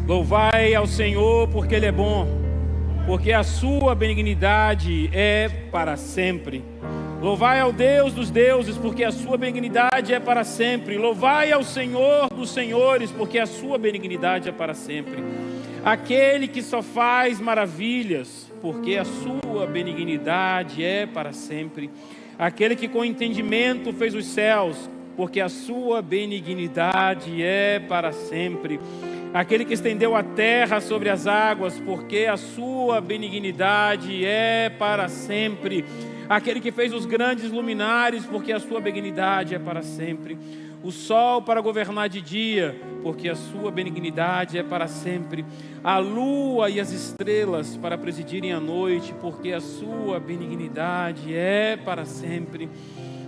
Louvai ao Senhor porque Ele é bom, porque a sua benignidade é para sempre. Louvai ao Deus dos deuses, porque a sua benignidade é para sempre. Louvai ao Senhor dos senhores, porque a sua benignidade é para sempre. Aquele que só faz maravilhas, porque a sua benignidade é para sempre. Aquele que com entendimento fez os céus, porque a sua benignidade é para sempre. Aquele que estendeu a terra sobre as águas, porque a sua benignidade é para sempre. Aquele que fez os grandes luminares, porque a sua benignidade é para sempre. O sol para governar de dia, porque a sua benignidade é para sempre. A lua e as estrelas para presidirem a noite, porque a sua benignidade é para sempre.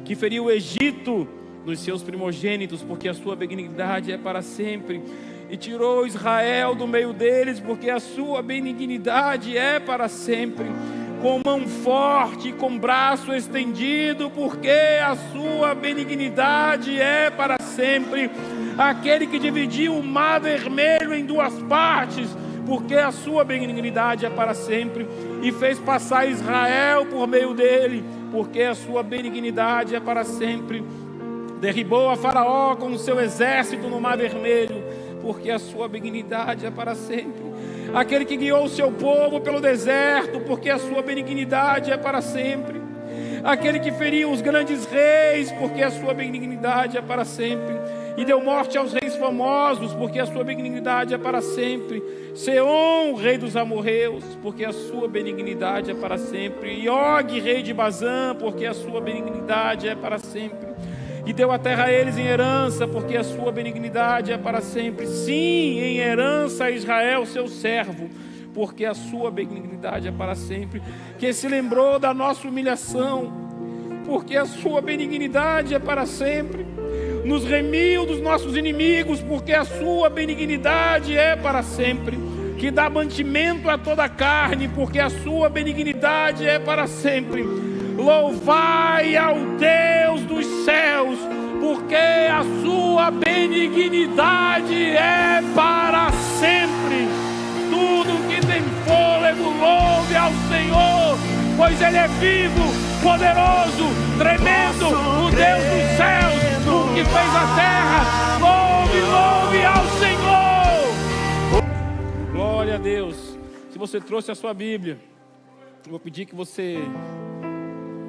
Que feriu o Egito nos seus primogênitos, porque a sua benignidade é para sempre. E tirou Israel do meio deles, porque a sua benignidade é para sempre. Com mão forte e com braço estendido, porque a sua benignidade é para sempre. Aquele que dividiu o mar vermelho em duas partes, porque a sua benignidade é para sempre. E fez passar Israel por meio dele, porque a sua benignidade é para sempre. Derribou a Faraó com o seu exército no mar vermelho, porque a sua benignidade é para sempre. Aquele que guiou o seu povo pelo deserto, porque a sua benignidade é para sempre. Aquele que feriu os grandes reis, porque a sua benignidade é para sempre. E deu morte aos reis famosos, porque a sua benignidade é para sempre. Seom, rei dos amorreus, porque a sua benignidade é para sempre. E Og, rei de Bazã, porque a sua benignidade é para sempre. E deu a terra a eles em herança, porque a sua benignidade é para sempre. Sim, em herança a Israel, seu servo, porque a sua benignidade é para sempre. Que se lembrou da nossa humilhação, porque a sua benignidade é para sempre. Nos remiu dos nossos inimigos, porque a sua benignidade é para sempre. Que dá mantimento a toda a carne, porque a sua benignidade é para sempre. Louvai ao Deus dos céus, porque a sua benignidade é para sempre. Tudo que tem fôlego, louve ao Senhor, pois Ele é vivo, poderoso, tremendo, o Deus dos céus, o que fez a terra. Louve ao Senhor. Glória a Deus. Se você trouxe a sua Bíblia, eu vou pedir que você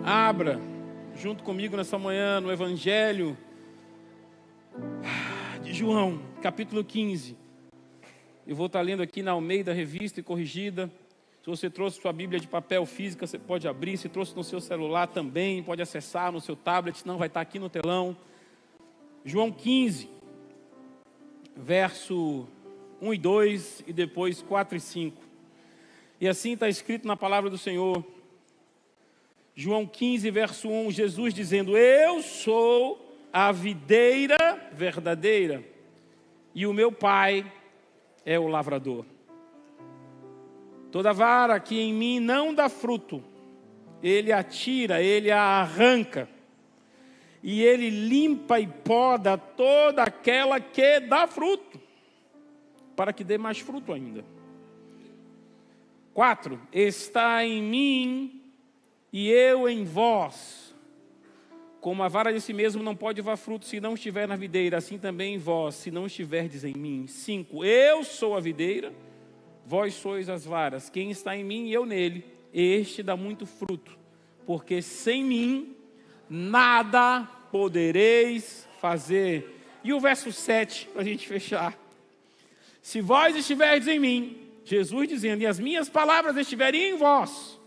abra junto comigo nessa manhã no Evangelho de João, capítulo 15. Eu vou estar lendo aqui na Almeida Revista e Corrigida. Se você trouxe sua Bíblia de papel física, você pode abrir. Se trouxe no seu celular também, pode acessar no seu tablet, não vai estar aqui no telão. João 15, verso 1 e 2 e depois 4 e 5. E assim está escrito na palavra do Senhor. João 15, verso 1, Jesus dizendo: eu sou a videira verdadeira, e o meu Pai é o lavrador. Toda vara que em mim não dá fruto, Ele a tira, Ele a arranca, e Ele limpa e poda toda aquela que dá fruto, para que dê mais fruto ainda. 4, está em mim e eu em vós. Como a vara de si mesmo não pode dar fruto se não estiver na videira, assim também em vós, se não estiverdes em mim. 5, eu sou a videira, vós sois as varas. Quem está em mim e eu nele, este dá muito fruto, porque sem mim nada podereis fazer. E o verso 7, para a gente fechar. Se vós estiverdes em mim, Jesus dizendo, e as minhas palavras estiverem em vós,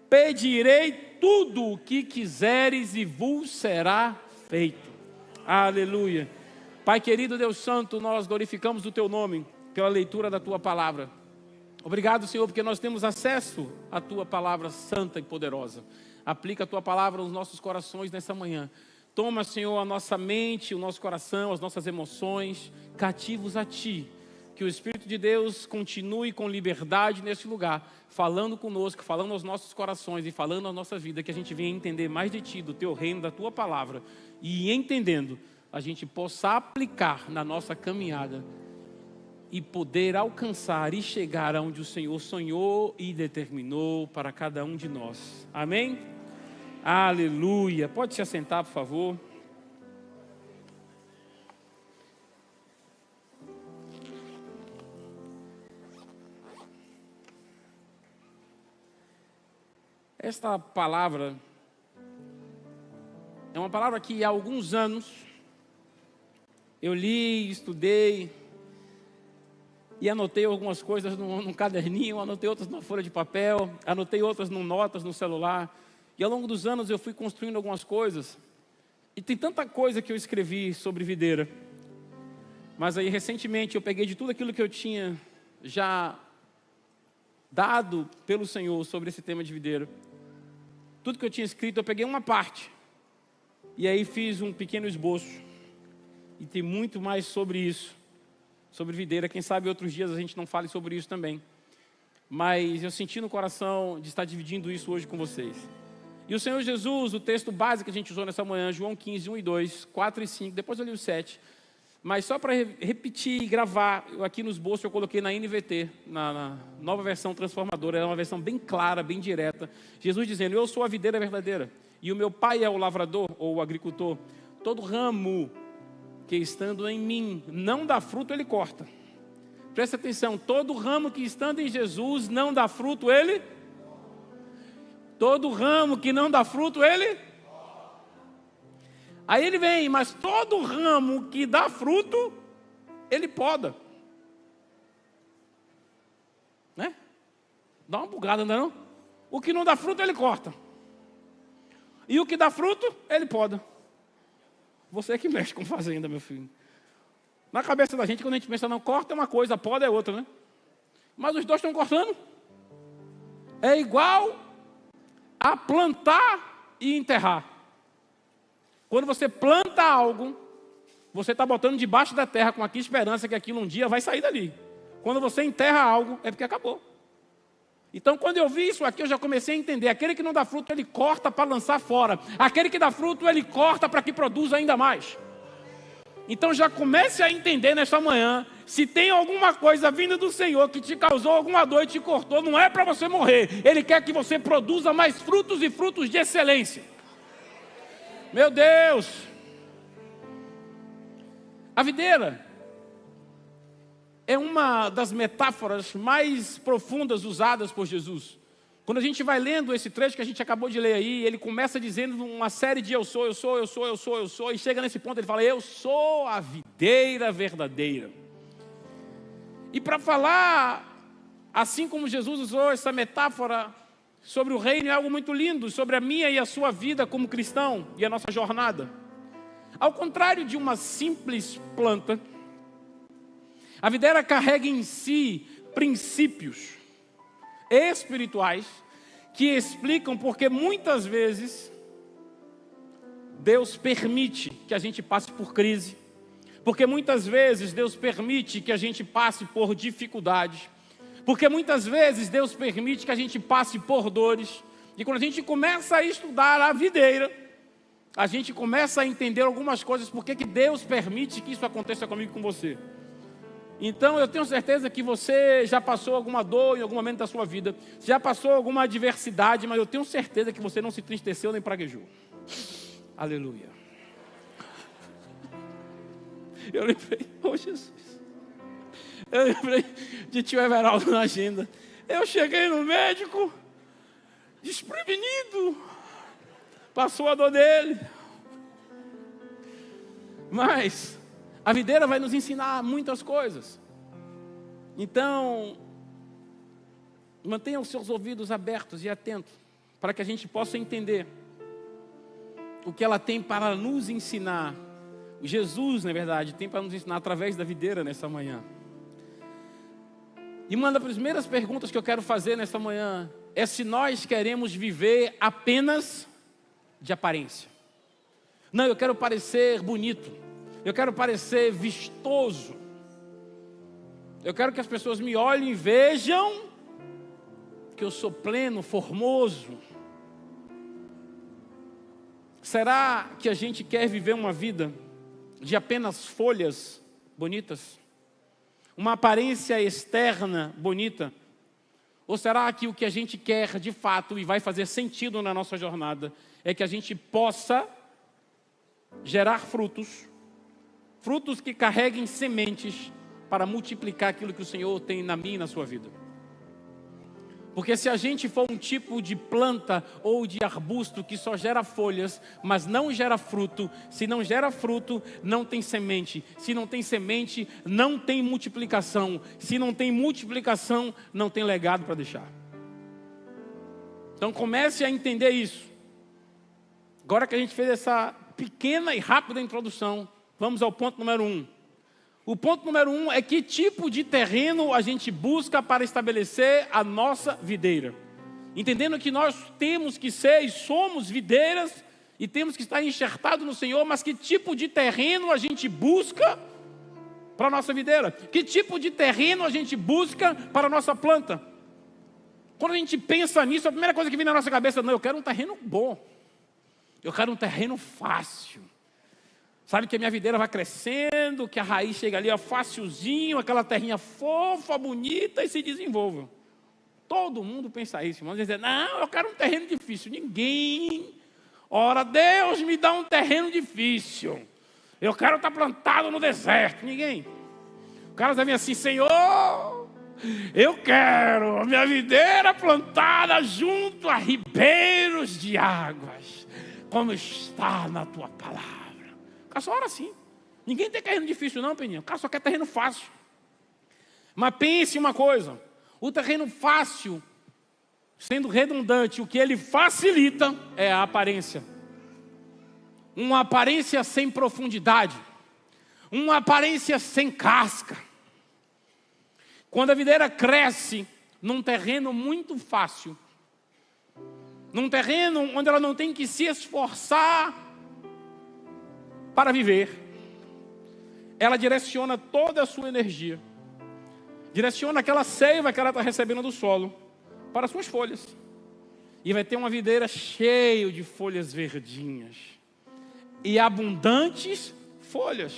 pedirei tudo o que quiseres e vos será feito. Aleluia. Pai querido, Deus Santo, nós glorificamos o Teu nome pela leitura da Tua palavra. Obrigado, Senhor, porque nós temos acesso à Tua palavra santa e poderosa. Aplica a Tua palavra nos nossos corações nessa manhã. Toma, Senhor, a nossa mente, o nosso coração, as nossas emoções, cativos a Ti. Que o Espírito de Deus continue com liberdade nesse lugar, falando conosco, falando aos nossos corações e falando à nossa vida, que a gente venha entender mais de Ti, do Teu reino, da Tua palavra, e entendendo, a gente possa aplicar na nossa caminhada e poder alcançar e chegar aonde o Senhor sonhou e determinou para cada um de nós. Amém? Aleluia. Pode se assentar, por favor. Esta palavra é uma palavra que há alguns anos eu li, estudei e anotei algumas coisas num caderninho, anotei outras numa folha de papel, anotei outras em notas no celular. E ao longo dos anos eu fui construindo algumas coisas. E tem tanta coisa que eu escrevi sobre videira. Mas aí recentemente eu peguei de tudo aquilo que eu tinha já dado pelo Senhor sobre esse tema de videira. Tudo que eu tinha escrito, eu peguei uma parte. E aí fiz um pequeno esboço. E tem muito mais sobre isso. Sobre videira. Quem sabe outros dias a gente não fale sobre isso também. Mas eu senti no coração de estar dividindo isso hoje com vocês. E o Senhor Jesus, o texto básico que a gente usou nessa manhã, João 15, 1 e 2, 4 e 5, depois eu li o 7. Mas só para repetir e gravar, aqui no esboço eu coloquei na NVT, na nova versão transformadora, é uma versão bem clara, bem direta. Jesus dizendo, eu sou a videira verdadeira, e o meu pai é o lavrador, ou o agricultor. Todo ramo que estando em mim não dá fruto, ele corta. Presta atenção, todo ramo que estando em Jesus não dá fruto, ele... Todo ramo que não dá fruto, ele... Aí ele vem, mas todo ramo que dá fruto, ele poda. Né? Dá uma bugada, não é não? O que não dá fruto, ele corta. E o que dá fruto, ele poda. Você que mexe com fazenda, meu filho. Na cabeça da gente, quando a gente pensa, não, corta é uma coisa, poda é outra, né? Mas os dois estão cortando. É igual a plantar e enterrar. Quando você planta algo, você está botando debaixo da terra com aqui esperança que aquilo um dia vai sair dali. Quando você enterra algo, é porque acabou. Então, quando eu vi isso aqui, eu já comecei a entender. Aquele que não dá fruto, ele corta para lançar fora. Aquele que dá fruto, ele corta para que produza ainda mais. Então, já comece a entender nesta manhã, se tem alguma coisa vinda do Senhor que te causou alguma dor e te cortou, não é para você morrer. Ele quer que você produza mais frutos e frutos de excelência. Meu Deus! A videira é uma das metáforas mais profundas usadas por Jesus. Quando a gente vai lendo esse trecho que a gente acabou de ler aí, ele começa dizendo uma série de eu sou, e chega nesse ponto ele fala, eu sou a videira verdadeira. E para falar, assim como Jesus usou essa metáfora sobre o reino, é algo muito lindo, sobre a minha e a sua vida como cristão e a nossa jornada. Ao contrário de uma simples planta, a videira carrega em si princípios espirituais que explicam porque muitas vezes Deus permite que a gente passe por crise, porque muitas vezes Deus permite que a gente passe por dificuldades, porque muitas vezes Deus permite que a gente passe por dores. E quando a gente começa a estudar a videira, a gente começa a entender algumas coisas, porque que Deus permite que isso aconteça comigo e com você. Então eu tenho certeza que você já passou alguma dor em algum momento da sua vida, já passou alguma adversidade, mas eu tenho certeza que você não se entristeceu nem praguejou. Aleluia. Eu lembrei, oh Jesus, eu lembrei de tio Everaldo na agenda. Eu cheguei no médico, desprevenido, passou a dor dele. Mas a videira vai nos ensinar muitas coisas. Então, mantenha os seus ouvidos abertos e atentos, para que a gente possa entender o que ela tem para nos ensinar. Jesus, na verdade, tem para nos ensinar através da videira nessa manhã. E uma das primeiras perguntas que eu quero fazer nessa manhã é se nós queremos viver apenas de aparência. Não, eu quero parecer bonito, eu quero parecer vistoso, eu quero que as pessoas me olhem e vejam que eu sou pleno, formoso. Será que a gente quer viver uma vida de apenas folhas bonitas? Uma aparência externa bonita? Ou será que o que a gente quer de fato e vai fazer sentido na nossa jornada é que a gente possa gerar frutos que carreguem sementes para multiplicar aquilo que o Senhor tem na minha e na sua vida? Porque se a gente for um tipo de planta ou de arbusto que só gera folhas, mas não gera fruto, se não gera fruto, não tem semente. Se não tem semente, não tem multiplicação. Se não tem multiplicação, não tem legado para deixar. Então comece a entender isso. Agora que a gente fez essa pequena e rápida introdução, vamos ao ponto número 1. O ponto número 1 é que tipo de terreno a gente busca para estabelecer a nossa videira. Entendendo que nós temos que ser e somos videiras e temos que estar enxertados no Senhor, mas que tipo de terreno a gente busca para a nossa videira? Que tipo de terreno a gente busca para a nossa planta? Quando a gente pensa nisso, a primeira coisa que vem na nossa cabeça, não, eu quero um terreno bom. Eu quero um terreno fácil. Sabe que a minha videira vai crescendo, que a raiz chega ali, ó, facilzinho, aquela terrinha fofa, bonita e se desenvolva. Todo mundo pensa isso, irmãos. Dizer, não, eu quero um terreno difícil. Ninguém. Ora, Deus me dá um terreno difícil. Eu quero estar plantado no deserto. Ninguém. O cara vai vir assim, Senhor, eu quero a minha videira plantada junto a ribeiros de águas, como está na tua palavra. O cara só ora assim. Ninguém tem terreno difícil não, Peninha. O cara só quer terreno fácil. Mas pense uma coisa. O terreno fácil, sendo redundante, o que ele facilita é a aparência. Uma aparência sem profundidade. Uma aparência sem casca. Quando a videira cresce num terreno muito fácil, num terreno onde ela não tem que se esforçar para viver, ela direciona toda a sua energia, direciona aquela seiva que ela está recebendo do solo para as suas folhas, e vai ter uma videira cheia de folhas verdinhas e abundantes folhas.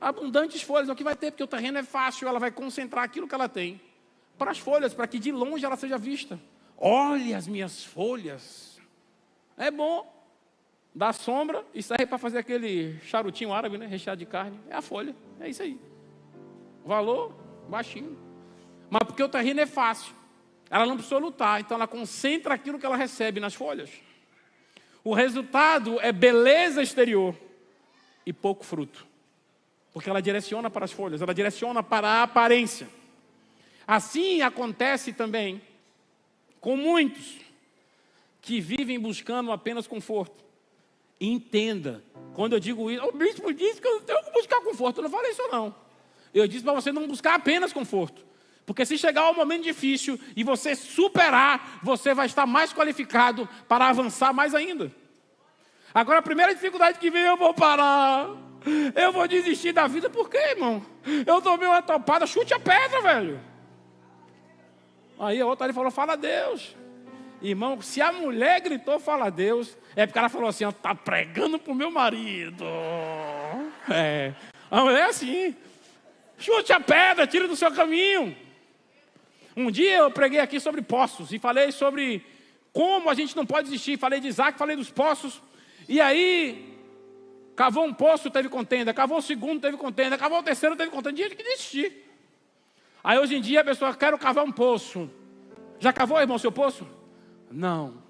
Abundantes folhas é o que vai ter, porque o terreno é fácil, ela vai concentrar aquilo que ela tem para as folhas, para que de longe ela seja vista. Olhe as minhas folhas. É bom. Dá sombra e serve para fazer aquele charutinho árabe, né? Recheado de carne. É a folha, é isso aí. Valor baixinho. Mas porque o terreno é fácil, ela não precisa lutar, então ela concentra aquilo que ela recebe nas folhas. O resultado é beleza exterior e pouco fruto. Porque ela direciona para as folhas, ela direciona para a aparência. Assim acontece também com muitos que vivem buscando apenas conforto. Entenda, quando eu digo isso, o bispo disse que eu não tenho que buscar conforto. Eu não falei isso não. Eu disse para você não buscar apenas conforto. Porque se chegar um momento difícil e você superar, você vai estar mais qualificado para avançar mais ainda. Agora a primeira dificuldade que vem, eu vou parar. Eu vou desistir da vida. Por quê, irmão? Eu tomei uma topada, chute a pedra, velho. Aí a outra ali falou, fala a Deus. Irmão, se a mulher gritou, fala a Deus, é porque ela falou assim, está pregando para o meu marido. É, a mulher é assim, chute a pedra, tira do seu caminho. Um dia eu preguei aqui sobre poços, e falei sobre como a gente não pode desistir. Falei de Isaac, falei dos poços, e aí, cavou um poço, teve contenda, cavou o segundo, teve contenda, cavou o terceiro, teve contenda, tinha que desistir. Aí hoje em dia a pessoa, quero cavar um poço. Já cavou, irmão, seu poço? Não,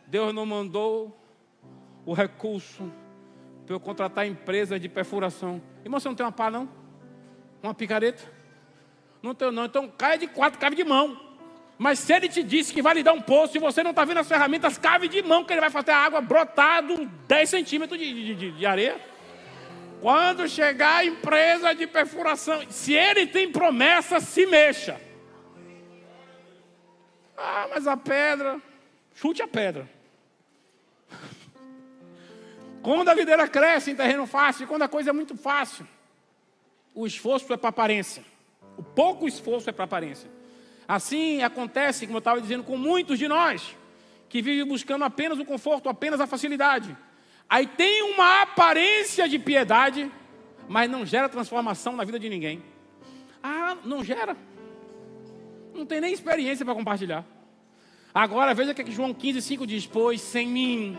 Deus não mandou o recurso para eu contratar empresa de perfuração. Irmão, você não tem uma pá não? Uma picareta? Não tenho não, então cai de 4, cave de mão. Mas se ele te disse que vai lhe dar um poço e você não está vendo as ferramentas, cave de mão, que ele vai fazer a água brotar 10 centímetros de areia. Quando chegar a empresa de perfuração, se ele tem promessa, se mexa. Ah, mas a pedra, chute a pedra. Quando a videira cresce em terreno fácil, quando a coisa é muito fácil, o esforço é para aparência. O pouco esforço é para aparência. Assim acontece, como eu estava dizendo, com muitos de nós, que vivem buscando apenas o conforto, apenas a facilidade. Aí tem uma aparência de piedade, mas não gera transformação na vida de ninguém. Ah, não gera. Não tem nem experiência para compartilhar. Agora veja o que João 15:5 diz: pois sem mim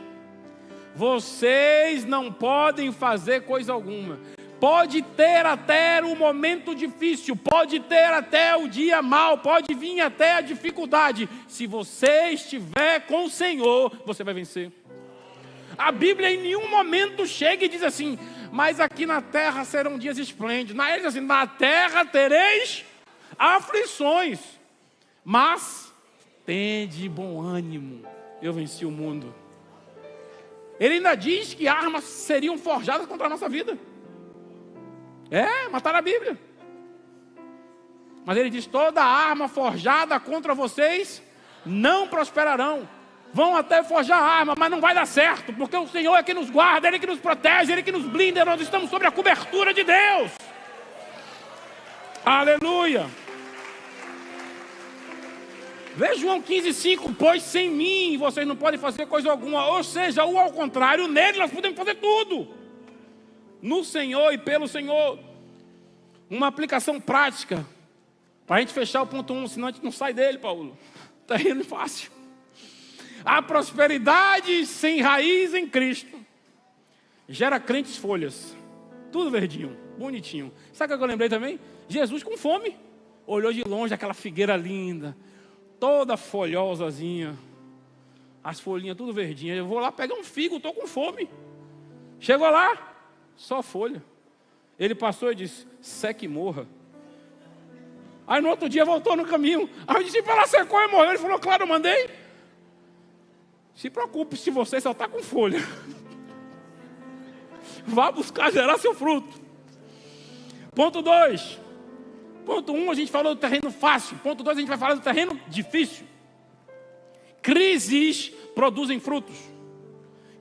vocês não podem fazer coisa alguma. Pode ter até o momento difícil, pode ter até o dia mau, pode vir até a dificuldade. Se você estiver com o Senhor, você vai vencer. A Bíblia em nenhum momento chega e diz assim: mas aqui na terra serão dias esplêndidos. Na ele diz assim: na terra tereis aflições, mas tende bom ânimo, eu venci o mundo. Ele ainda diz que armas seriam forjadas contra a nossa vida. Mas está na Bíblia. Mas ele diz: toda arma forjada contra vocês não prosperarão. Vão até forjar arma, mas não vai dar certo, porque o Senhor é que nos guarda, Ele que nos protege, Ele que nos blinda. Nós estamos sobre a cobertura de Deus. Aleluia. Veja João 15:5: pois sem mim vocês não podem fazer coisa alguma. Ou seja, ou ao contrário, nele nós podemos fazer tudo. No Senhor e pelo Senhor. Uma aplicação prática para a gente fechar o ponto 1, senão a gente não sai dele, Paulo. Está indo fácil. A prosperidade sem raiz em Cristo gera crentes folhas, tudo verdinho, bonitinho. Sabe o que eu lembrei também? Jesus com fome, olhou de longe aquela figueira linda, toda folhosazinha, as folhinhas tudo verdinhas. Eu vou lá pegar um figo, estou com fome. Chegou lá, só folha. Ele passou e disse: seque e morra. Aí no outro dia voltou no caminho. Aí eu disse: ela secou e morreu. Ele falou: claro, eu mandei. Se preocupe se você só está com folha. Vá buscar gerar seu fruto. Ponto 2. Ponto 1, a gente falou do terreno fácil. Ponto 2, a gente vai falar do terreno difícil. Crises produzem frutos.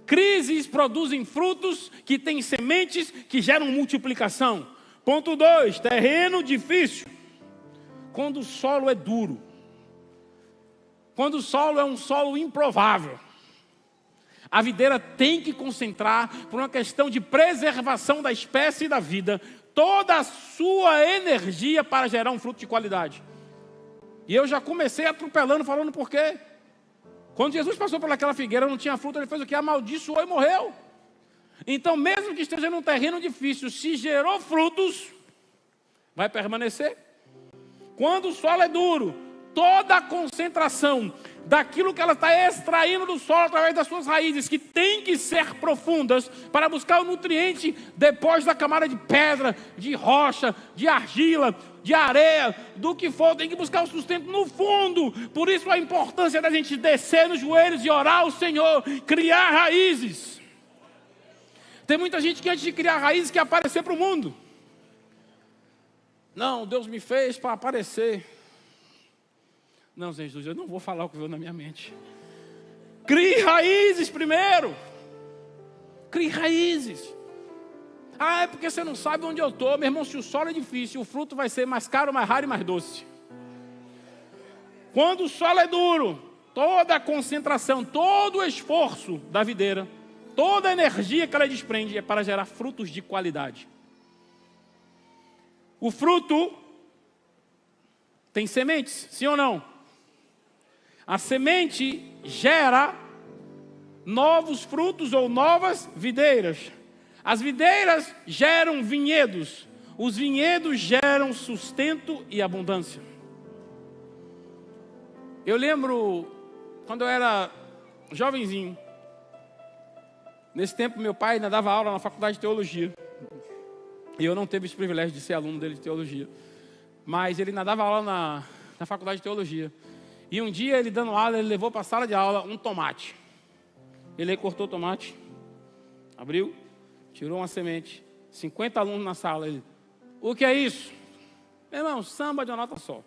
Crises produzem frutos que têm sementes que geram multiplicação. Ponto 2, terreno difícil. Quando o solo é duro. Quando o solo é um solo improvável. A videira tem que concentrar, por uma questão de preservação da espécie e da vida, toda a sua energia para gerar um fruto de qualidade. E eu já comecei atropelando, falando por quê. Quando Jesus passou pelaquela figueira, não tinha fruto, ele fez o que? Amaldiçoou e morreu. Então, mesmo que esteja num terreno difícil, se gerou frutos, vai permanecer. Quando o solo é duro, toda a concentração daquilo que ela está extraindo do solo através das suas raízes, que tem que ser profundas para buscar o nutriente depois da camada de pedra, de rocha, de argila, de areia, do que for, tem que buscar o sustento no fundo. Por isso a importância da gente descer nos joelhos e orar ao Senhor, criar raízes. Tem muita gente que antes de criar raízes quer aparecer para o mundo. Não, Deus me fez para aparecer. Não, Jesus, eu não vou falar o que veio na minha mente. Crie raízes primeiro. Crie raízes. Ah, é porque você não sabe onde eu estou. Meu irmão, se o solo é difícil, o fruto vai ser mais caro, mais raro e mais doce. Quando o solo é duro, toda a concentração, todo o esforço da videira, toda a energia que ela desprende é para gerar frutos de qualidade. O fruto tem sementes, sim ou não? A semente gera novos frutos ou novas videiras. As videiras geram vinhedos. Os vinhedos geram sustento e abundância. Eu lembro quando eu era jovenzinho. Nesse tempo meu pai ainda dava aula na faculdade de teologia. E eu não tive esse privilégio de ser aluno dele de teologia. Mas ele ainda dava aula na faculdade de teologia. E um dia ele dando aula, ele levou para a sala de aula um tomate. Ele aí cortou o tomate, abriu, tirou uma semente. 50 alunos na sala. Ele: o que é isso? Meu irmão, samba de uma nota só.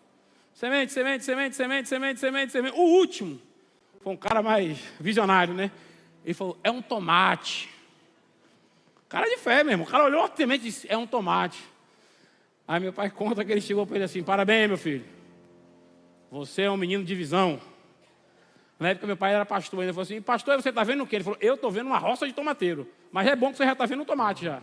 Semente, semente, semente, semente, semente, semente, semente. O último foi um cara mais visionário, né? Ele falou: é um tomate. Cara de fé mesmo. O cara olhou a semente e disse: é um tomate. Aí meu pai conta que ele chegou para ele assim: parabéns, meu filho. Você é um menino de visão. Na época meu pai era pastor. Ele falou assim: pastor, você está vendo o quê? Ele falou: eu estou vendo uma roça de tomateiro. Mas é bom que você já está vendo um tomate já.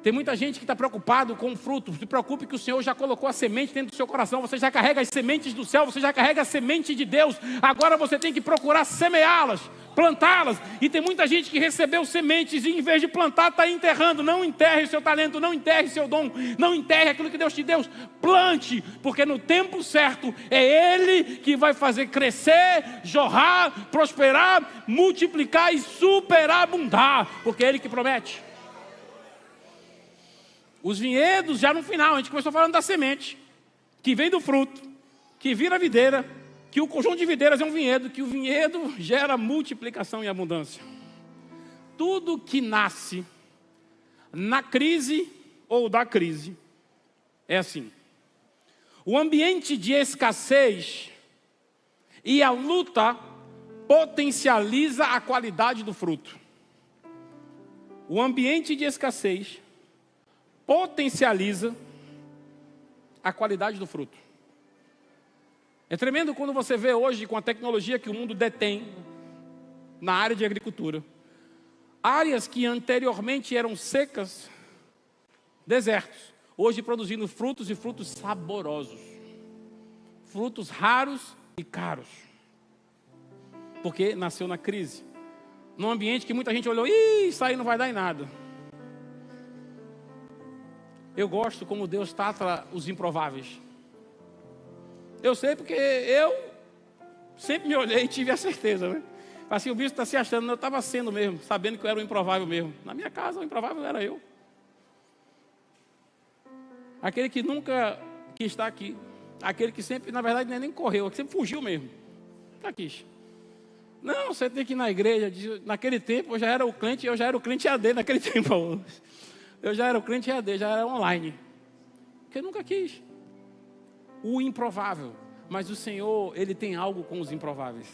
Tem muita gente que está preocupado com o fruto. Se preocupe que o Senhor já colocou a semente dentro do seu coração. Você já carrega as sementes do céu, você já carrega a semente de Deus. Agora você tem que procurar semeá-las, plantá-las. E tem muita gente que recebeu sementes e em vez de plantar, está enterrando. Não enterre seu talento, não enterre seu dom, não enterre aquilo que Deus te deu. Plante, porque no tempo certo é Ele que vai fazer crescer, jorrar, prosperar, multiplicar e superabundar, porque é Ele que promete. Os vinhedos, já no final, a gente começou falando da semente, que vem do fruto, que vira videira, que o conjunto de videiras é um vinhedo, que o vinhedo gera multiplicação e abundância. Tudo que nasce na crise ou da crise é assim. O ambiente de escassez e a luta potencializa a qualidade do fruto. O ambiente de escassez potencializa a qualidade do fruto. É tremendo quando você vê hoje, com a tecnologia que o mundo detém na área de agricultura, áreas que anteriormente eram secas, desertos, hoje produzindo frutos e frutos saborosos, frutos raros e caros, porque nasceu na crise, num ambiente que muita gente olhou, isso aí não vai dar em nada. Eu gosto como Deus trata os improváveis. Eu sei porque eu sempre me olhei e tive a certeza, né? Assim, o bicho está se achando, eu estava sendo mesmo, sabendo que eu era o improvável mesmo. Na minha casa, o improvável era eu. Aquele que nunca quis estar aqui. Aquele que sempre, na verdade, nem correu, que sempre fugiu mesmo. Nunca quis. Não, você tem que ir na igreja. Naquele tempo, eu já era o crente AD naquele tempo. Eu já era o crente AD, já era online. Porque eu nunca quis. O improvável. Mas o Senhor, Ele tem algo com os improváveis.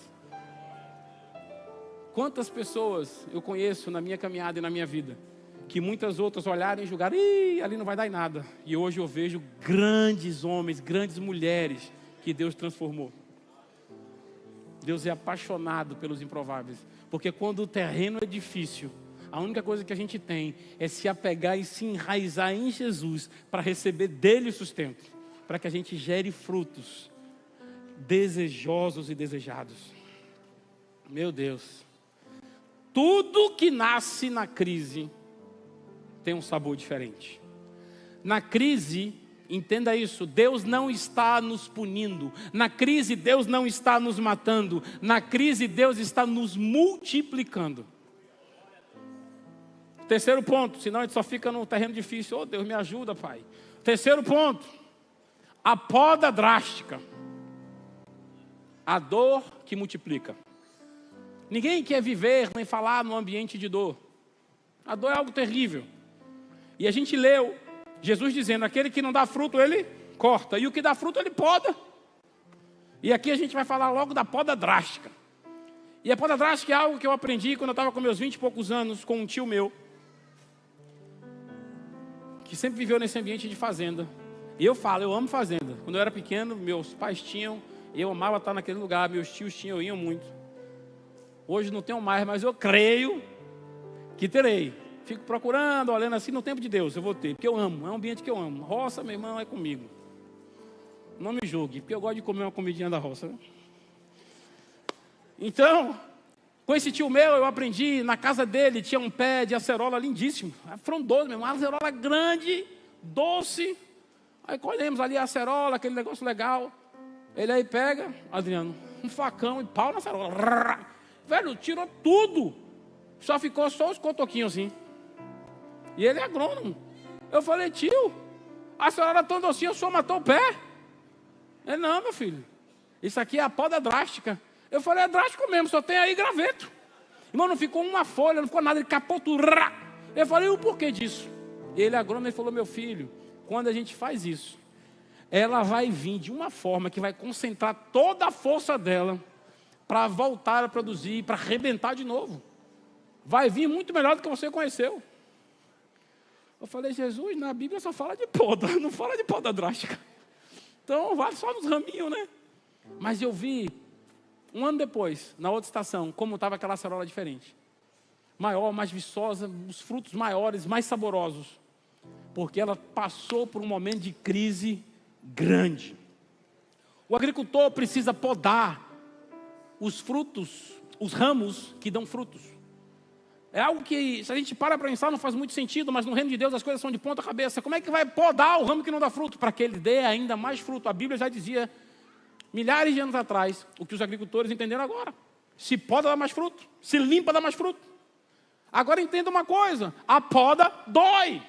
Quantas pessoas eu conheço na minha caminhada e na minha vida, que muitas outras olharam e julgaram, ali não vai dar em nada. E hoje eu vejo grandes homens, grandes mulheres que Deus transformou. Deus é apaixonado pelos improváveis. Porque quando o terreno é difícil, a única coisa que a gente tem é se apegar e se enraizar em Jesus para receber dele sustento, para que a gente gere frutos desejosos e desejados. Meu Deus, tudo que nasce na crise tem um sabor diferente. Na crise, entenda isso, Deus não está nos punindo. Na crise, Deus não está nos matando. Na crise, Deus está nos multiplicando. Terceiro ponto, senão a gente só fica no terreno difícil. Oh, Deus me ajuda, Pai. Terceiro ponto, a poda drástica. A dor que multiplica. Ninguém quer viver nem falar no ambiente de dor. A dor é algo terrível. E a gente leu Jesus dizendo, aquele que não dá fruto, ele corta. E o que dá fruto, ele poda. E aqui a gente vai falar logo da poda drástica. E a poda drástica é algo que eu aprendi quando eu estava com meus 20 e poucos anos, com um tio meu, que sempre viveu nesse ambiente de fazenda. E eu amo fazenda. Quando eu era pequeno, meus pais tinham, eu amava estar naquele lugar, meus tios tinham, iam muito. Hoje não tenho mais, mas eu creio que terei. Fico procurando, olhando assim, no tempo de Deus eu vou ter, porque eu amo, é um ambiente que eu amo. Roça, meu irmão, é comigo. Não me julgue, porque eu gosto de comer uma comidinha da roça, né? Então, com esse tio meu, eu aprendi, na casa dele tinha um pé de acerola lindíssimo, frondoso mesmo, uma acerola grande, doce. Aí colhemos ali a acerola, aquele negócio legal. Ele aí pega, Adriano, um facão e pau na acerola. Velho, tirou tudo. Só ficou só os cotoquinhos assim. E ele é agrônomo. Eu falei, tio, a acerola era tão docinha, o senhor matou o pé? Ele, não, meu filho, isso aqui é a poda drástica. Eu falei, é drástico mesmo, só tem aí graveto. Irmão, não ficou uma folha, não ficou nada, ele capou tudo. Eu falei, o porquê disso? Ele, agrônomo, ele falou, meu filho, quando a gente faz isso, ela vai vir de uma forma que vai concentrar toda a força dela para voltar a produzir, para arrebentar de novo. Vai vir muito melhor do que você conheceu. Eu falei, Jesus, na Bíblia só fala de poda, não fala de poda drástica. Então, vale só nos raminhos, né? Mas eu vi, um ano depois, na outra estação, como estava aquela acerola diferente. Maior, mais viçosa, os frutos maiores, mais saborosos. porque ela passou por um momento de crise grande. O agricultor precisa podar os frutos, os ramos que dão frutos. É algo que, se a gente para pensar, não faz muito sentido, mas no reino de Deus as coisas são de ponta cabeça. Como é que vai podar o ramo que não dá fruto? Para que ele dê ainda mais fruto. A Bíblia já dizia, milhares de anos atrás, o que os agricultores entenderam agora. Se poda, dá mais fruto. Se limpa, dá mais fruto. Agora entenda uma coisa, a poda dói.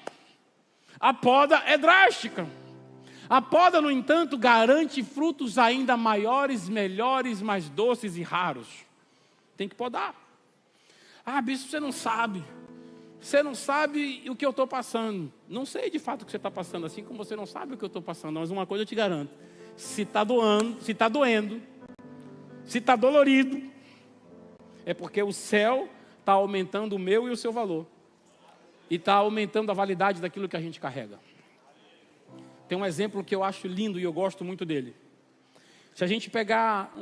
A poda é drástica. A poda, no entanto, garante frutos ainda maiores, melhores, mais doces e raros. Tem que podar. Ah, bispo, você não sabe. Você não sabe o que eu estou passando. Não sei de fato o que você está passando, assim como você não sabe o que eu estou passando. Mas uma coisa eu te garanto. Se está doendo, se está dolorido, é porque o céu está aumentando o meu e o seu valor. E está aumentando a validade daquilo que a gente carrega. Tem um exemplo que eu acho lindo e eu gosto muito dele. Se a gente pegar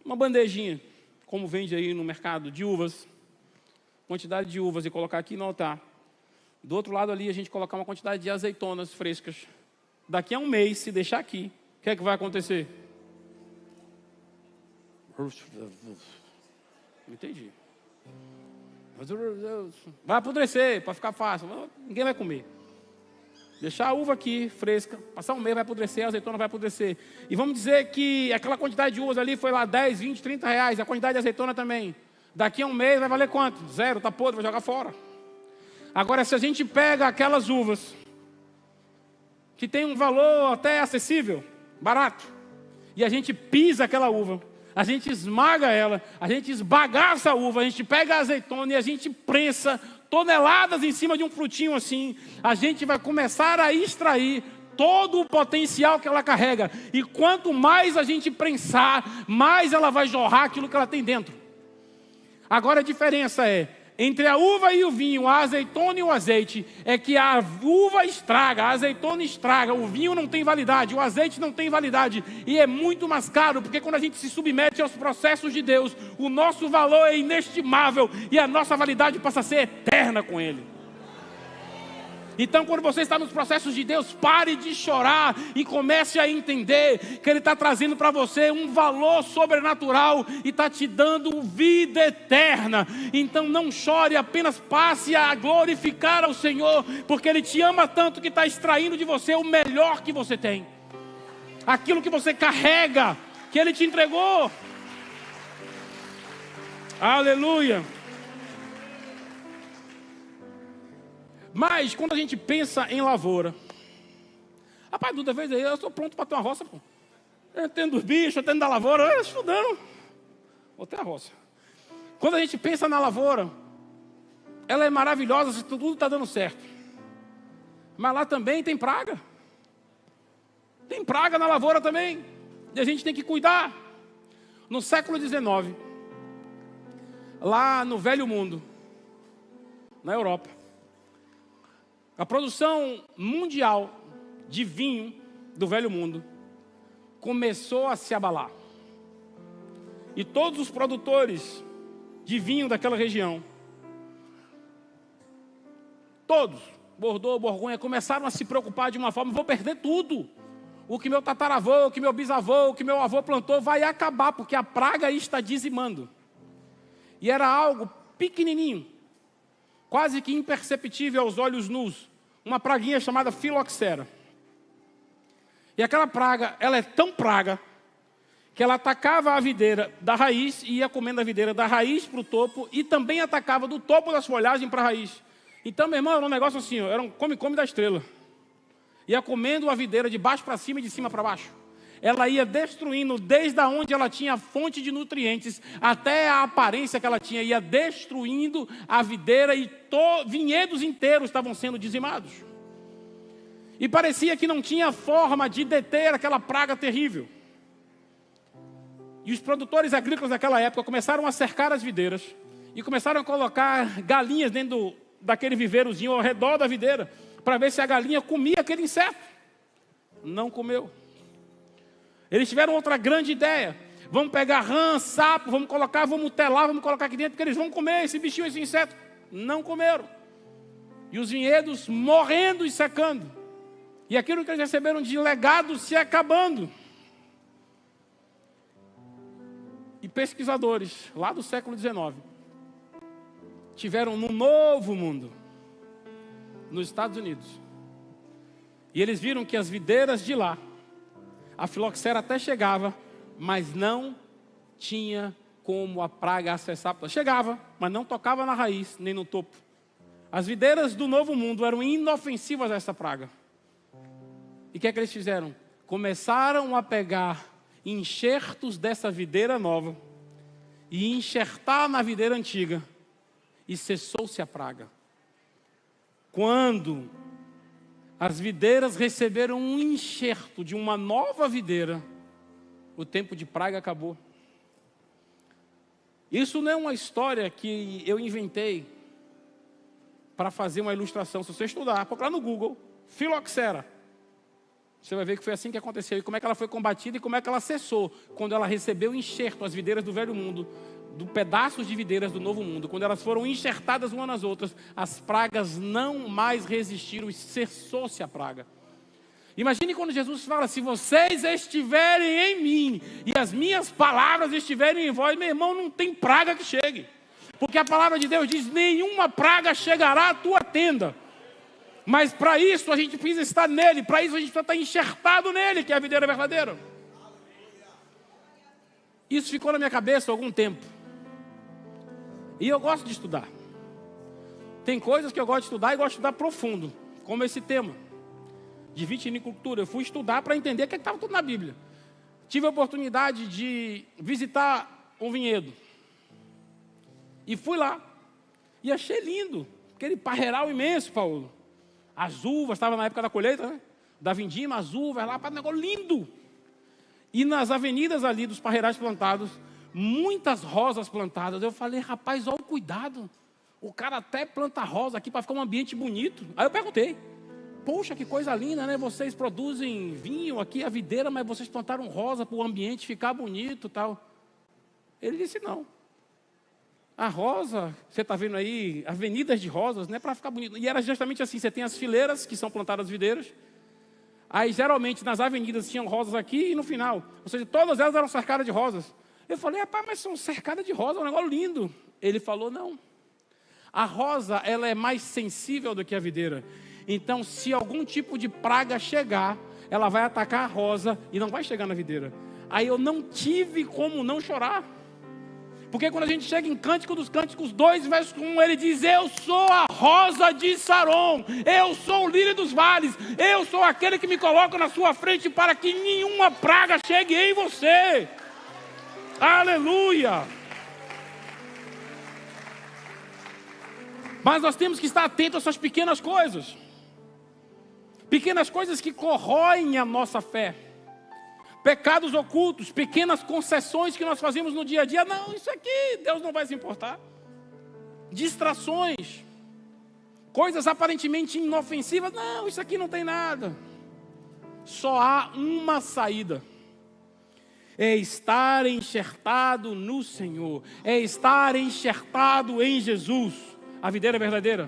uma bandejinha, como vende aí no mercado, de uvas, quantidade de uvas, e colocar aqui no altar. Do outro lado ali a gente colocar uma quantidade de azeitonas frescas. Daqui a um mês, se deixar aqui, o que é que vai acontecer? Entendi. Vai apodrecer, para ficar fácil. Ninguém vai comer. Deixar a uva aqui, fresca, passar um mês vai apodrecer, a azeitona vai apodrecer. E vamos dizer que aquela quantidade de uvas ali foi lá 10, 20, 30 reais. A quantidade de azeitona também. Daqui a um mês vai valer quanto? 0, está podre, vai jogar fora. Agora, se a gente pega aquelas uvas que tem um valor até acessível, barato, e a gente pisa aquela uva, a gente esmaga ela, a gente esbagaça a uva, a gente pega a azeitona e a gente prensa toneladas em cima de um frutinho assim, a gente vai começar a extrair todo o potencial que ela carrega. E quanto mais a gente prensar, mais ela vai jorrar aquilo que ela tem dentro. Agora a diferença é, entre a uva e o vinho, a azeitona e o azeite, é que a uva estraga, a azeitona estraga, o vinho não tem validade, o azeite não tem validade, e é muito mais caro, porque quando a gente se submete aos processos de Deus, o nosso valor é inestimável, e a nossa validade passa a ser eterna com Ele. Então, quando você está nos processos de Deus, pare de chorar e comece a entender que Ele está trazendo para você um valor sobrenatural e está te dando vida eterna. Então não chore, apenas passe a glorificar ao Senhor, porque Ele te ama tanto que está extraindo de você o melhor que você tem. Aquilo que você carrega, que Ele te entregou. Aleluia. Mas, quando a gente pensa em lavoura, rapaz, toda vez aí, eu estou pronto para ter uma roça, pô. Eu entendo dos bichos, eu entendo da lavoura, eu estudando. Vou ter a roça. Quando a gente pensa na lavoura, ela é maravilhosa se tudo está dando certo. Mas lá também tem praga. Tem praga na lavoura também. E a gente tem que cuidar. No século XIX, lá no Velho Mundo, na Europa, a produção mundial de vinho do Velho Mundo começou a se abalar. E todos os produtores de vinho daquela região, todos, Bordeaux, Borgonha, começaram a se preocupar de uma forma: vou perder tudo. O que meu tataravô, o que meu bisavô, o que meu avô plantou vai acabar, porque a praga está dizimando. E era algo pequenininho, quase que imperceptível aos olhos nus, uma praguinha chamada filoxera. E aquela praga, ela é tão praga, que ela atacava a videira da raiz e ia comendo a videira da raiz para o topo, e também atacava do topo das folhagens para a raiz. Então, meu irmão, era um negócio assim, ó, era um come-come da estrela. Ia comendo a videira de baixo para cima e de cima para baixo. Ela ia destruindo desde onde ela tinha fonte de nutrientes até a aparência que ela tinha. Ia destruindo a videira e vinhedos inteiros estavam sendo dizimados. E parecia que não tinha forma de deter aquela praga terrível. E os produtores agrícolas daquela época começaram a cercar as videiras e começaram a colocar galinhas dentro daquele viveirozinho ao redor da videira para ver se a galinha comia aquele inseto. Não comeu. Eles tiveram outra grande ideia: vamos pegar rã, sapo, vamos colocar, vamos telar, vamos colocar aqui dentro, porque eles vão comer esse bichinho, esse inseto. Não comeram. E os vinhedos morrendo e secando. E aquilo que eles receberam de legado se acabando. E pesquisadores, lá do século XIX, tiveram no Novo Mundo, nos Estados Unidos. E eles viram que as videiras de lá, a filoxera até chegava, mas não tinha como a praga acessar. Chegava, mas não tocava na raiz, nem no topo. As videiras do Novo Mundo eram inofensivas a essa praga. E o que é que eles fizeram? Começaram a pegar enxertos dessa videira nova e enxertar na videira antiga. E cessou-se a praga. Quando as videiras receberam um enxerto de uma nova videira, o tempo de praga acabou. Isso não é uma história que eu inventei para fazer uma ilustração. Se você estudar, procurar no Google, filoxera, você vai ver que foi assim que aconteceu. E como é que ela foi combatida e como é que ela cessou. Quando ela recebeu o enxerto, as videiras do velho mundo, do pedaços de videiras do novo mundo. Quando elas foram enxertadas umas nas outras, as pragas não mais resistiram e cessou-se a praga. Imagine quando Jesus fala, se vocês estiverem em mim e as minhas palavras estiverem em vós, meu irmão, não tem praga que chegue. Porque a palavra de Deus diz, nenhuma praga chegará à tua tenda. Mas para isso a gente precisa estar nele, para isso a gente precisa estar enxertado nele, que é a videira verdadeira. Isso ficou na minha cabeça há algum tempo. E eu gosto de estudar. Tem coisas que eu gosto de estudar e gosto de estudar profundo, como esse tema de vitinicultura. Eu fui estudar para entender o que estava tudo na Bíblia. Tive a oportunidade de visitar um vinhedo. E fui lá. E achei lindo. Aquele parreiral imenso, Paulo. As uvas, estava na época da colheita, né? Da vindima, as uvas lá, um negócio lindo. E nas avenidas ali dos parreirais plantados, muitas rosas plantadas. Eu falei, rapaz, olha o cuidado. O cara até planta rosa aqui para ficar um ambiente bonito. Aí eu perguntei, poxa, que coisa linda, né? Vocês produzem vinho aqui, a videira, mas vocês plantaram rosa para o ambiente ficar bonito e tal. Ele disse, não. A rosa, você está vendo aí, avenidas de rosas, não é para ficar bonito. E era justamente assim, você tem as fileiras, que são plantadas videiras. Aí, geralmente, nas avenidas tinham rosas aqui e no final. Ou seja, todas elas eram cercadas de rosas. Eu falei, rapaz, mas são cercadas de rosa, é um negócio lindo. Ele falou, não. A rosa, ela é mais sensível do que a videira. Então, se algum tipo de praga chegar, ela vai atacar a rosa e não vai chegar na videira. Aí eu não tive como não chorar. Porque quando a gente chega em Cântico dos Cânticos 2, verso 1, ele diz, eu sou a rosa de Saron, eu sou o lírio dos vales, eu sou aquele que me coloca na sua frente para que nenhuma praga chegue em você. Aleluia! Mas nós temos que estar atentos a essas pequenas coisas. Pequenas coisas que corroem a nossa fé. Pecados ocultos, pequenas concessões que nós fazemos no dia a dia. Não, isso aqui Deus não vai se importar. Distrações. Coisas aparentemente inofensivas. Não, isso aqui não tem nada. Só há uma saída. É estar enxertado no Senhor. É estar enxertado em Jesus. A videira verdadeira.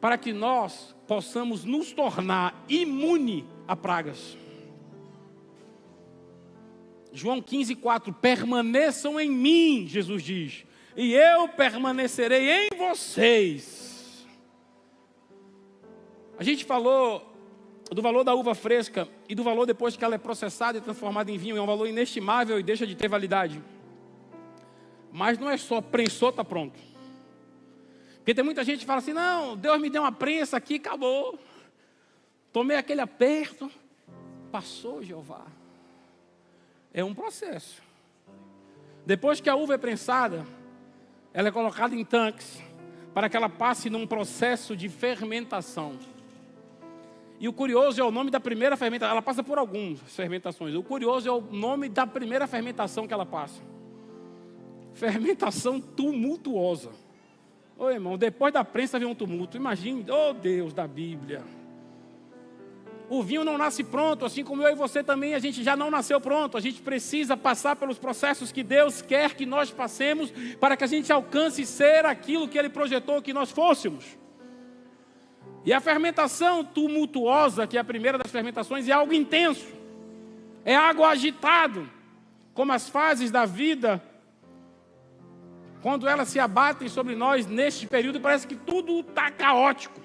Para que nós possamos nos tornar imune a pragas. João 15,4, permaneçam em mim, Jesus diz, e eu permanecerei em vocês. A gente falou do valor da uva fresca e do valor depois que ela é processada e transformada em vinho, é um valor inestimável e deixa de ter validade. Mas não é só prensou, está pronto. Porque tem muita gente que fala assim, não, Deus me deu uma prensa aqui, acabou. Tomei aquele aperto, passou, Jeová. É um processo. Depois que a uva é prensada, ela é colocada em tanques para que ela passe num processo de fermentação. E o curioso é o nome da primeira fermentação. Ela passa por algumas fermentações. O curioso é o nome da primeira fermentação que ela passa. Fermentação tumultuosa. Ô irmão, depois da prensa vem um tumulto. Imagine, oh Deus da Bíblia. O vinho não nasce pronto, assim como eu e você também, a gente já não nasceu pronto. A gente precisa passar pelos processos que Deus quer que nós passemos para que a gente alcance ser aquilo que Ele projetou que nós fôssemos. E a fermentação tumultuosa, que é a primeira das fermentações, é algo intenso. É algo agitado, como as fases da vida, quando elas se abatem sobre nós neste período, parece que tudo está caótico.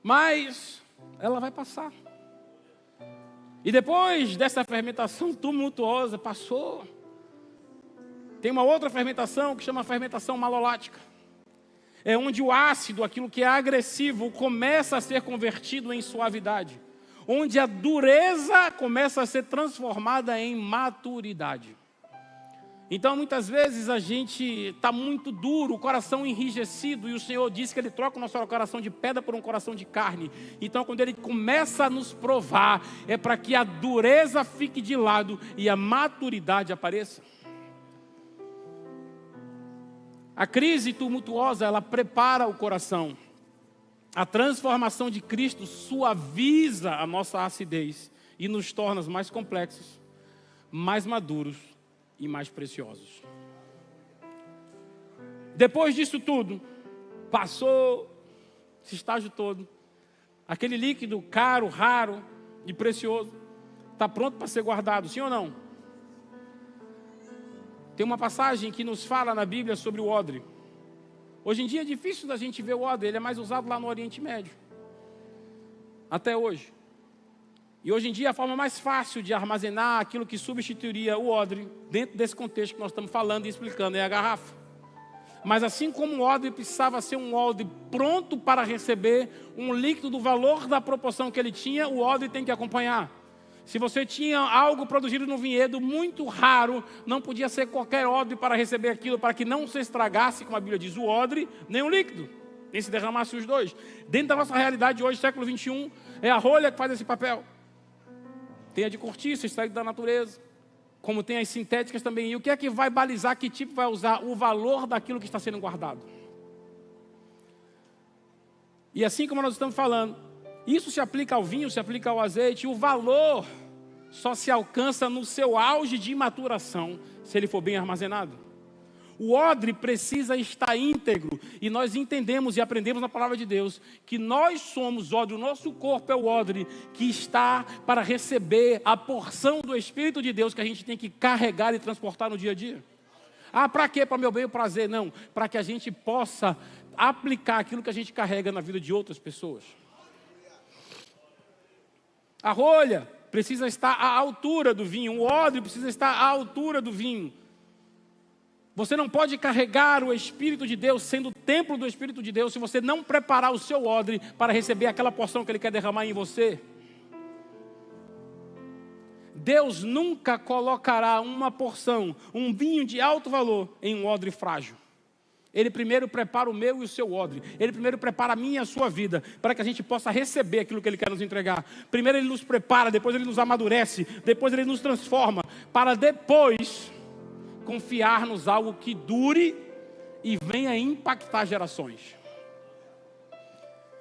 Mas ela vai passar. E depois dessa fermentação tumultuosa, passou. Tem uma outra fermentação que chama fermentação malolática. É onde o ácido, aquilo que é agressivo, começa a ser convertido em suavidade. Onde a dureza começa a ser transformada em maturidade. Então, muitas vezes a gente está muito duro, o coração enrijecido, e o Senhor diz que Ele troca o nosso coração de pedra por um coração de carne. Então, quando Ele começa a nos provar, é para que a dureza fique de lado e a maturidade apareça. A crise tumultuosa, ela prepara o coração. A transformação de Cristo suaviza a nossa acidez e nos torna mais complexos, mais maduros e mais preciosos. Depois disso tudo, passou esse estágio todo, aquele líquido caro, raro e precioso, está pronto para ser guardado, sim ou não? Tem uma passagem que nos fala na Bíblia sobre o odre. Hoje em dia é difícil da gente ver o odre, ele é mais usado lá no Oriente Médio, até hoje. E hoje em dia a forma mais fácil de armazenar aquilo que substituiria o odre, dentro desse contexto que nós estamos falando e explicando, é a garrafa. Mas assim como o odre precisava ser um odre pronto para receber um líquido do valor da proporção que ele tinha, o odre tem que acompanhar. Se você tinha algo produzido no vinhedo muito raro, não podia ser qualquer odre para receber aquilo, para que não se estragasse, como a Bíblia diz, o odre, nem o líquido, nem se derramasse os dois. Dentro da nossa realidade hoje, século 21, é a rolha que faz esse papel. Tem a de cortiça, extraído da natureza, como tem as sintéticas também. E o que é que vai balizar, que tipo vai usar? O valor daquilo que está sendo guardado. E assim como nós estamos falando, isso se aplica ao vinho, se aplica ao azeite. O valor só se alcança no seu auge de maturação, se ele for bem armazenado. O odre precisa estar íntegro, e nós entendemos e aprendemos na palavra de Deus que nós somos odre, o nosso corpo é o odre que está para receber a porção do Espírito de Deus que a gente tem que carregar e transportar no dia a dia. Ah, para quê? Para meu bem e prazer? Não, para que a gente possa aplicar aquilo que a gente carrega na vida de outras pessoas. A rolha precisa estar à altura do vinho, o odre precisa estar à altura do vinho. Você não pode carregar o Espírito de Deus, sendo o templo do Espírito de Deus, se você não preparar o seu odre para receber aquela porção que Ele quer derramar em você. Deus nunca colocará uma porção, um vinho de alto valor, em um odre frágil. Ele primeiro prepara o meu e o seu odre. Ele primeiro prepara a minha e a sua vida, para que a gente possa receber aquilo que Ele quer nos entregar. Primeiro Ele nos prepara, depois Ele nos amadurece, depois Ele nos transforma, para depois confiar-nos algo que dure e venha impactar gerações.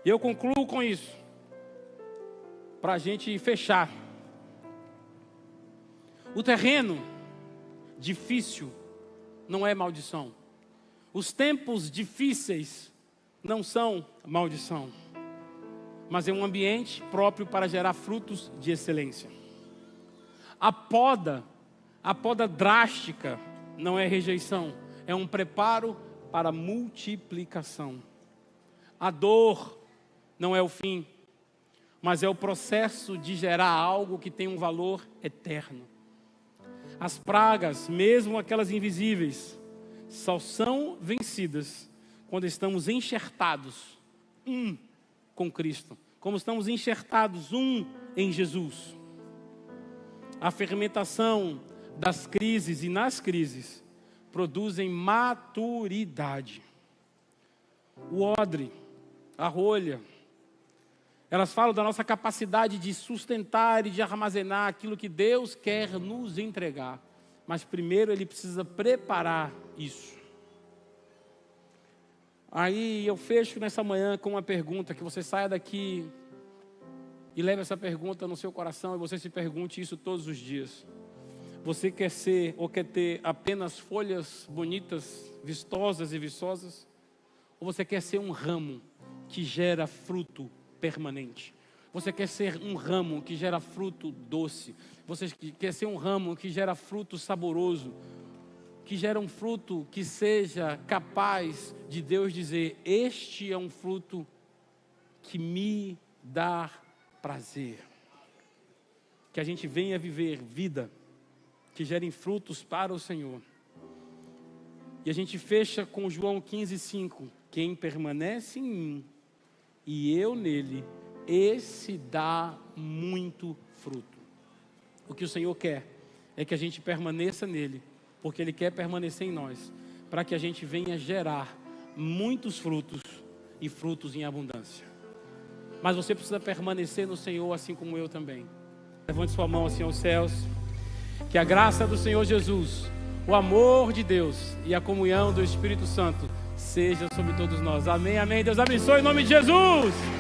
E eu concluo com isso, para a gente fechar. O terreno difícil não é maldição. Os tempos difíceis não são maldição, mas é um ambiente próprio para gerar frutos de excelência. A poda drástica não é rejeição, é um preparo para multiplicação. A dor não é o fim, mas é o processo de gerar algo que tem um valor eterno. As pragas, mesmo aquelas invisíveis, só são vencidas quando estamos enxertados com Cristo, como estamos enxertados em Jesus. A fermentação das crises e nas crises produzem maturidade. O odre, a rolha, elas falam da nossa capacidade de sustentar e de armazenar aquilo que Deus quer nos entregar. Mas primeiro Ele precisa preparar isso. Aí eu fecho nessa manhã com uma pergunta, que você saia daqui e leve essa pergunta no seu coração e você se pergunte isso todos os dias. Você quer ser ou quer ter apenas folhas bonitas, vistosas e viçosas? Ou você quer ser um ramo que gera fruto permanente. Você quer ser um ramo que gera fruto doce. Você quer ser um ramo que gera fruto saboroso. Que gera um fruto que seja capaz de Deus dizer: este é um fruto que me dá prazer. Que a gente venha viver vida que gerem frutos para o Senhor. E a gente fecha com João 15:5. Quem permanece em mim e eu nele, esse dá muito fruto. O que o Senhor quer é que a gente permaneça nele, porque Ele quer permanecer em nós, para que a gente venha gerar muitos frutos e frutos em abundância. Mas você precisa permanecer no Senhor, assim como eu também. Levante sua mão assim aos céus. Que a graça do Senhor Jesus, o amor de Deus e a comunhão do Espírito Santo seja sobre todos nós. Amém, amém. Deus abençoe em nome de Jesus.